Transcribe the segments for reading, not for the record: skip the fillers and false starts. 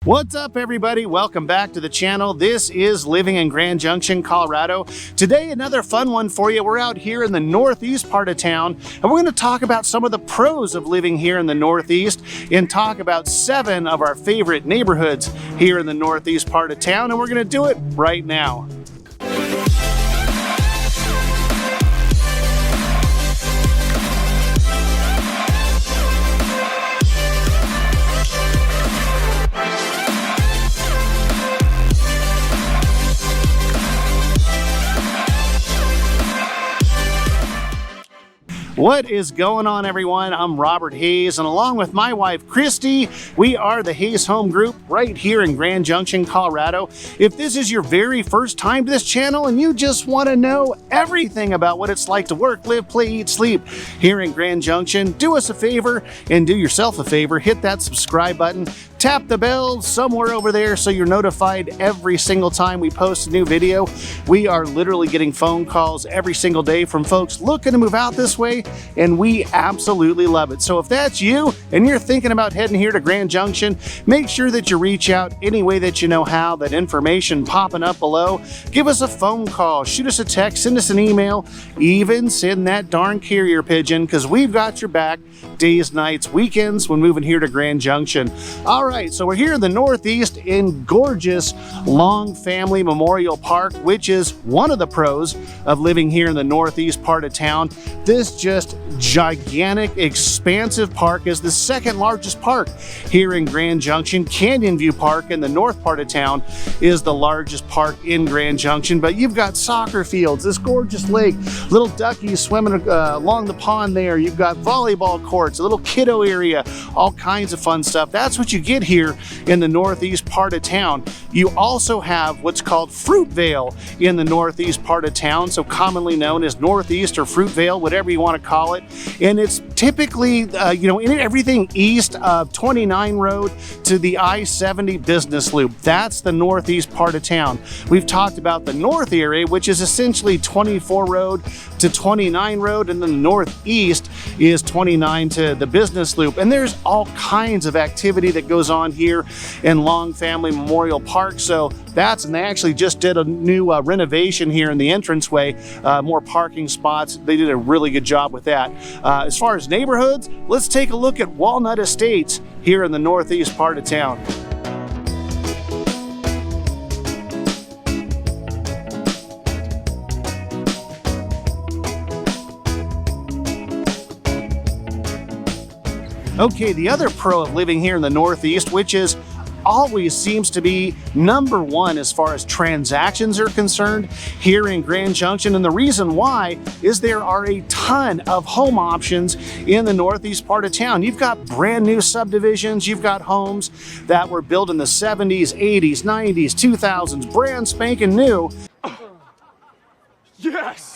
What's up, everybody? Welcome back to the channel. This is Living in Grand Junction, Colorado. Today, another fun one for you. We're out here in the northeast part of town, and we're going to talk about some of the pros of living here in the northeast and talk about 7 of our favorite neighborhoods here in the northeast part of town, and we're going to do it right now. What is going on, everyone? I'm Robert Hayes, and along with my wife, Christie, we are the Hayes Home Group right here in Grand Junction, Colorado. If this is your very first time to this channel and you just want to know everything about what it's like to work, live, play, eat, sleep here in Grand Junction, do us a favor and do yourself a favor. Hit that subscribe button. Tap the bell somewhere over there so you're notified every single time we post a new video. We are literally getting phone calls every single day from folks looking to move out this way, and we absolutely love it. So if that's you and you're thinking about heading here to Grand Junction, make sure that you reach out any way that you know how. That information popping up below. Give us a phone call, shoot us a text, send us an email, even send that darn carrier pigeon, because we've got your back days, nights, weekends when moving here to Grand Junction. All right, so we're here in the northeast in gorgeous Long Family Memorial Park, which is one of the pros of living here in the northeast part of town. This just gigantic, expansive park is the second largest park here in Grand Junction. Canyon View Park in the north part of town is the largest park in Grand Junction, but you've got soccer fields, this gorgeous lake, little duckies swimming along the pond there. You've got volleyball courts, a little kiddo area, all kinds of fun stuff. That's what you get here in the northeast part of town. You also have what's called Fruitvale in the northeast part of town, so commonly known as Northeast or Fruitvale, whatever you want to call it. And it's typically, in everything east of 29 Road to the I-70 business loop. That's the northeast part of town. We've talked about the north area, which is essentially 24 Road to 29 Road, and then the northeast is 29 to the business loop. And there's all kinds of activity that goes on here in Long Family Memorial Park. So and they actually just did a new renovation here in the entranceway, more parking spots. They did a really good job with that. As far as neighborhoods, let's take a look at Walnut Estates here in the northeast part of town. Okay, the other pro of living here in the northeast, which is always seems to be number one as far as transactions are concerned here in Grand Junction. And the reason why is there are a ton of home options in the northeast part of town. You've got brand new subdivisions, you've got homes that were built in the 70s, 80s, 90s, 2000s, brand spanking new. Yes!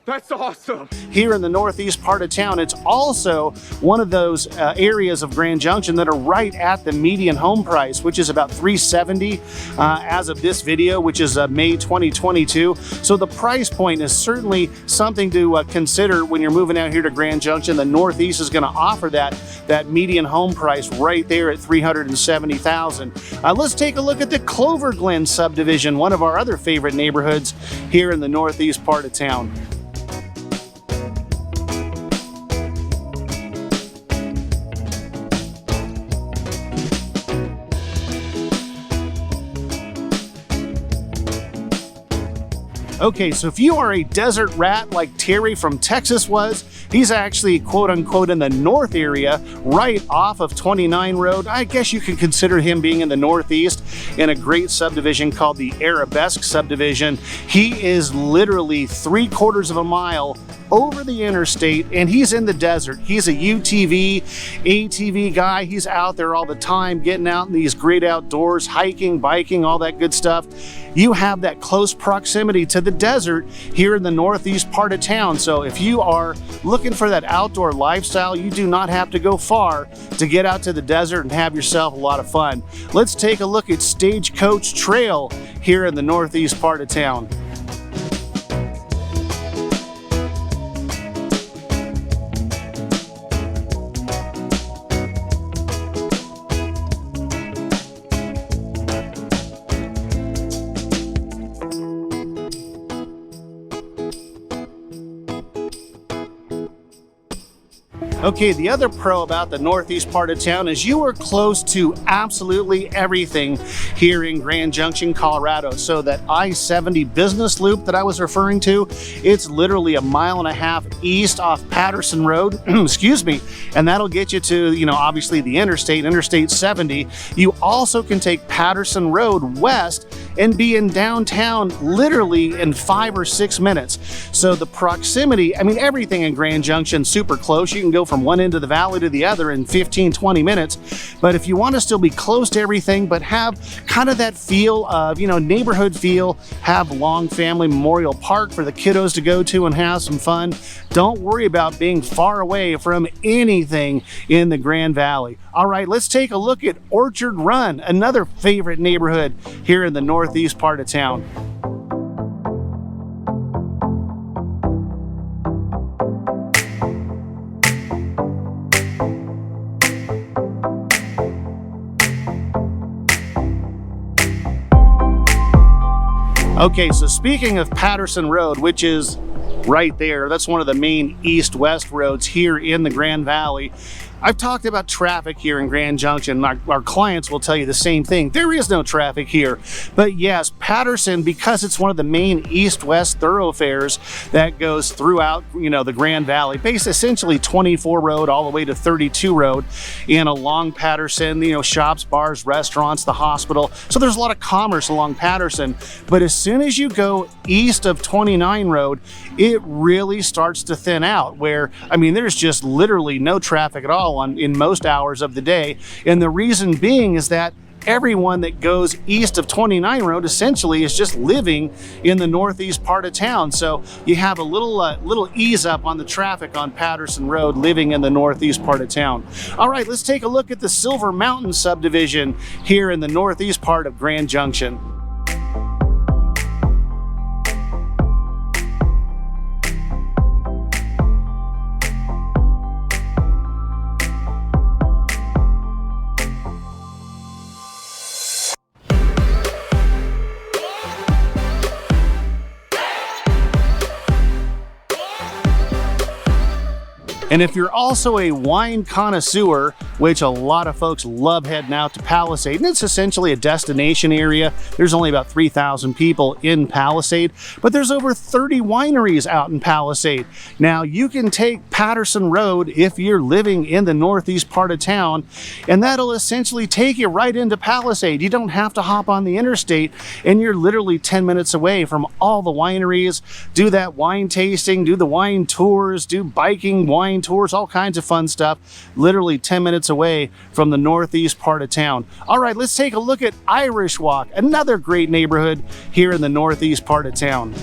That's awesome. Here in the northeast part of town, it's also one of those areas of Grand Junction that are right at the median home price, which is about $370 as of this video, which is May 2022. So the price point is certainly something to consider when you're moving out here to Grand Junction. The northeast is going to offer that median home price right there at $370,000. Let's take a look at the Clover Glen subdivision, one of our other favorite neighborhoods here in the northeast part of town. Okay, so if you are a desert rat like Terry from Texas was, he's actually quote unquote in the north area, right off of 29 Road. I guess you could consider him being in the northeast in a great subdivision called the Arabesque subdivision. He is literally 3/4 of a mile over the interstate, and he's in the desert. He's a UTV, ATV guy. He's out there all the time, getting out in these great outdoors, hiking, biking, all that good stuff. You have that close proximity to the desert here in the northeast part of town. So if you are looking for that outdoor lifestyle, you do not have to go far to get out to the desert and have yourself a lot of fun. Let's take a look at Stagecoach Trail here in the northeast part of town. Okay, the other pro about the northeast part of town is you are close to absolutely everything here in Grand Junction, Colorado. So that I-70 business loop that I was referring to, it's literally a mile and a half east off Patterson Road, excuse me, and that'll get you to, obviously the Interstate 70. You also can take Patterson Road west and be in downtown literally in 5 or 6 minutes. So the proximity, everything in Grand Junction super close. You can go from one end of the valley to the other in 15-20 minutes. But if you want to still be close to everything but have kind of that feel of neighborhood feel, have Long Family Memorial Park for the kiddos to go to and have some fun, don't worry about being far away from anything in the Grand Valley. All right, let's take a look at Orchard Run, another favorite neighborhood here in the northeast part of town. Okay, so speaking of Patterson Road, which is right there, that's one of the main east-west roads here in the Grand Valley. I've talked about traffic here in Grand Junction. Our clients will tell you the same thing. There is no traffic here. But yes, Patterson, because it's one of the main east-west thoroughfares that goes throughout, the Grand Valley, based essentially 24 Road all the way to 32 Road, and along Patterson, shops, bars, restaurants, the hospital. So there's a lot of commerce along Patterson. But as soon as you go east of 29 Road, it really starts to thin out where, there's just literally no traffic at all in most hours of the day. And the reason being is that everyone that goes east of 29 Road essentially is just living in the northeast part of town. So you have a little ease up on the traffic on Patterson Road living in the northeast part of town. All right, let's take a look at the Silver Mountain subdivision here in the northeast part of Grand Junction. And if you're also a wine connoisseur, which a lot of folks love heading out to Palisade, and it's essentially a destination area. There's only about 3,000 people in Palisade, but there's over 30 wineries out in Palisade. Now, you can take Patterson Road if you're living in the northeast part of town, and that'll essentially take you right into Palisade. You don't have to hop on the interstate, and you're literally 10 minutes away from all the wineries. Do that wine tasting, do the wine tours, do biking, wine tours, all kinds of fun stuff, literally 10 minutes away from the northeast part of town. All right, let's take a look at Irish Walk, another great neighborhood here in the northeast part of town.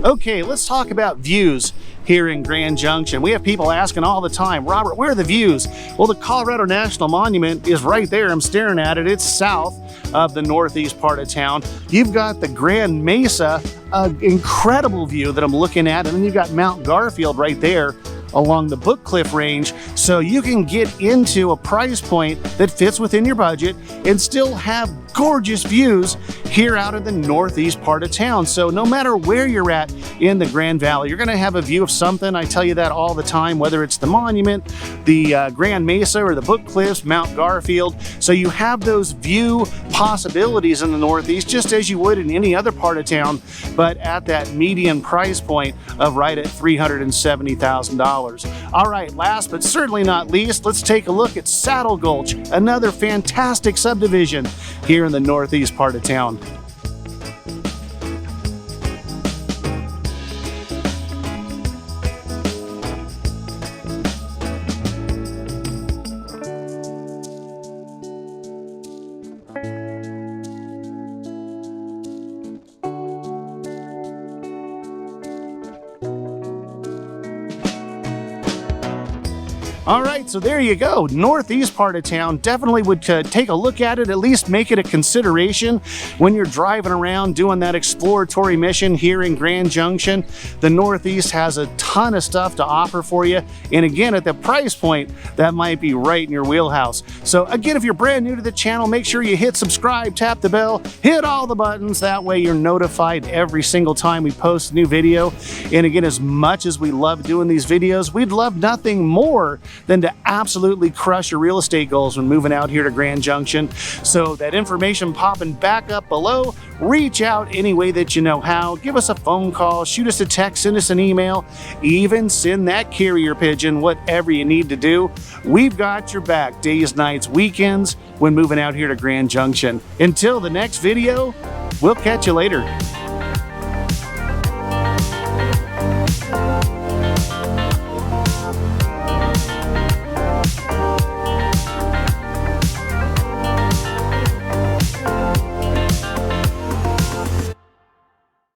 Okay, let's talk about views here in Grand Junction. We have people asking all the time, Robert, where are the views? Well, the Colorado National Monument is right there. I'm staring at it. It's south of the northeast part of town. You've got the Grand Mesa, an incredible view that I'm looking at, and then you've got Mount Garfield right there along the Book Cliff Range, so you can get into a price point that fits within your budget and still have gorgeous views here out of the northeast part of town. So no matter where you're at in the Grand Valley, you're going to have a view of something. I tell you that all the time, whether it's the monument, the Grand Mesa, or the Book Cliffs, Mount Garfield. So you have those view possibilities in the northeast just as you would in any other part of town, but at that median price point of right at $370,000. All right, last but certainly not least, let's take a look at Saddle Gulch, another fantastic subdivision here in the northeast part of town. All right, so there you go. Northeast part of town. Definitely would take a look at it, at least make it a consideration when you're driving around doing that exploratory mission here in Grand Junction. The Northeast has a ton of stuff to offer for you. And again, at the price point, that might be right in your wheelhouse. So again, if you're brand new to the channel, make sure you hit subscribe, tap the bell, hit all the buttons. That way you're notified every single time we post a new video. And again, as much as we love doing these videos, we'd love nothing more than to absolutely crush your real estate goals when moving out here to Grand Junction. So that information popping back up below, reach out any way that you know how. Give us a phone call, shoot us a text, send us an email, even send that carrier pigeon, whatever you need to do. We've got your back days, nights, weekends when moving out here to Grand Junction. Until the next video, we'll catch you later.